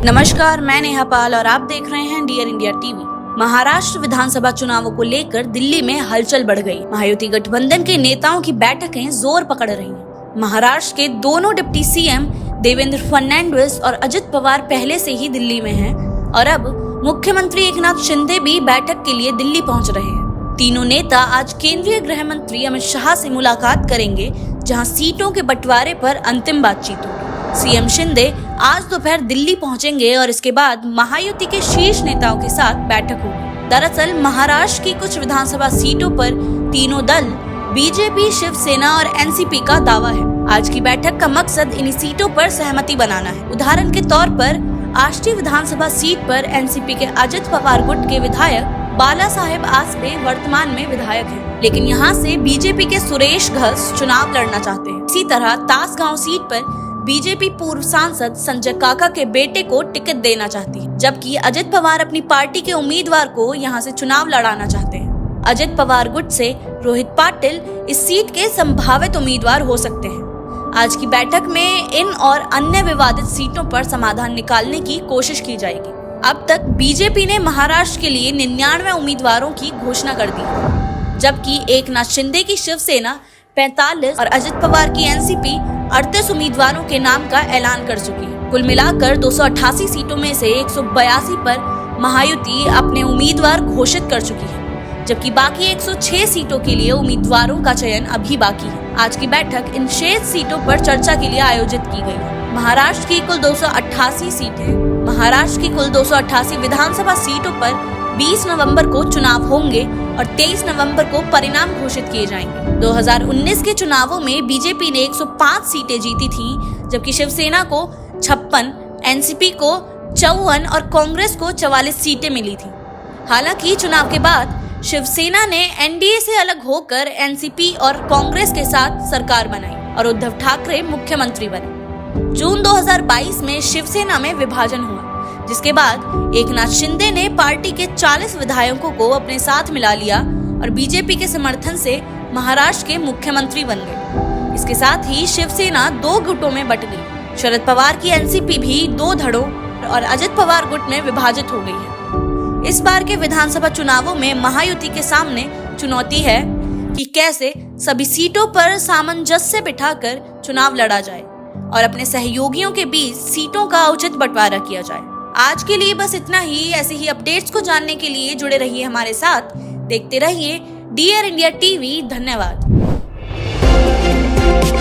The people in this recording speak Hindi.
नमस्कार, मैं नेहा पाल और आप देख रहे हैं डियर इंडिया टीवी। महाराष्ट्र विधानसभा चुनावों को लेकर दिल्ली में हलचल बढ़ गई। महायुति गठबंधन के नेताओं की बैठकें जोर पकड़ रही हैं। महाराष्ट्र के दोनों डिप्टी सीएम देवेंद्र फडणवीस और अजित पवार पहले से ही दिल्ली में हैं और अब मुख्यमंत्री एकनाथ शिंदे भी बैठक के लिए दिल्ली पहुंच रहे हैं। तीनों नेता आज केंद्रीय गृह मंत्री अमित शाह से मुलाकात करेंगे, जहां सीटों के बंटवारे पर अंतिम बातचीत होगी। सीएम शिंदे आज दोपहर दिल्ली पहुंचेंगे और इसके बाद महायुति के शीर्ष नेताओं के साथ बैठक होगी। दरअसल महाराष्ट्र की कुछ विधानसभा सीटों पर तीनों दल बीजेपी, शिवसेना और एनसीपी का दावा है। आज की बैठक का मकसद इन्हीं सीटों पर सहमति बनाना है। उदाहरण के तौर पर आष्टी विधानसभा सीट पर एनसीपी के अजित पवार गुट के विधायक बाला साहेब आसपे वर्तमान में विधायक हैं, लेकिन यहाँ से बीजेपी के सुरेश घस चुनाव लड़ना चाहते हैं। इसी तरह तासगांव सीट पर बीजेपी पूर्व सांसद संजय काका के बेटे को टिकट देना चाहती है, जबकि अजित पवार अपनी पार्टी के उम्मीदवार को यहां से चुनाव लड़ाना चाहते हैं। अजित पवार गुट से रोहित पाटिल इस सीट के संभावित उम्मीदवार हो सकते हैं। आज की बैठक में इन और अन्य विवादित सीटों पर समाधान निकालने की कोशिश की जाएगी। अब तक बीजेपी ने महाराष्ट्र के लिए 99 उम्मीदवारों की घोषणा कर दी है, जबकि एकनाथ शिंदे की शिवसेना 45 और अजित पवार की एनसीपी 38 उम्मीदवारों के नाम का ऐलान कर चुकी है। कुल मिलाकर 288 सीटों में से 182 पर महायुति अपने उम्मीदवार घोषित कर चुकी है, जबकि बाकी 106 सीटों के लिए उम्मीदवारों का चयन अभी बाकी है। आज की बैठक इन शेष सीटों पर चर्चा के लिए आयोजित की गई है। महाराष्ट्र की कुल 288 सीटें, महाराष्ट्र की कुल 288 विधानसभा सीटों पर 20 नवंबर को चुनाव होंगे और 23 नवंबर को परिणाम घोषित किए जाएंगे। 2019 के चुनावों में बीजेपी ने 105 सीटें जीती थीं, जबकि शिवसेना को 56, एनसीपी को 54 और कांग्रेस को 44 सीटें मिली थीं। हालांकि चुनाव के बाद शिवसेना ने एनडीए से अलग होकर एनसीपी और कांग्रेस के साथ सरकार बनाई और उद्धव ठाकरे मुख्यमंत्री बने। जून 2022 में शिवसेना में विभाजन हुआ, जिसके बाद एकनाथ शिंदे ने पार्टी के 40 विधायकों को अपने साथ मिला लिया और बीजेपी के समर्थन से महाराष्ट्र के मुख्यमंत्री बन गए। इसके साथ ही शिवसेना 2 गुटों में बट गई। शरद पवार की एनसीपी भी 2 धड़ों और अजित पवार गुट में विभाजित हो गई है। इस बार के विधानसभा चुनावों में महायुति के सामने चुनौती है कि कैसे सभी सीटों पर सामंजस्य बिठाकर चुनाव लड़ा जाए और अपने सहयोगियों के बीच सीटों का उचित बंटवारा किया जाए। आज के लिए बस इतना ही। ऐसे ही अपडेट्स को जानने के लिए जुड़े रहिए हमारे साथ। देखते रहिए डियर इंडिया टीवी। धन्यवाद।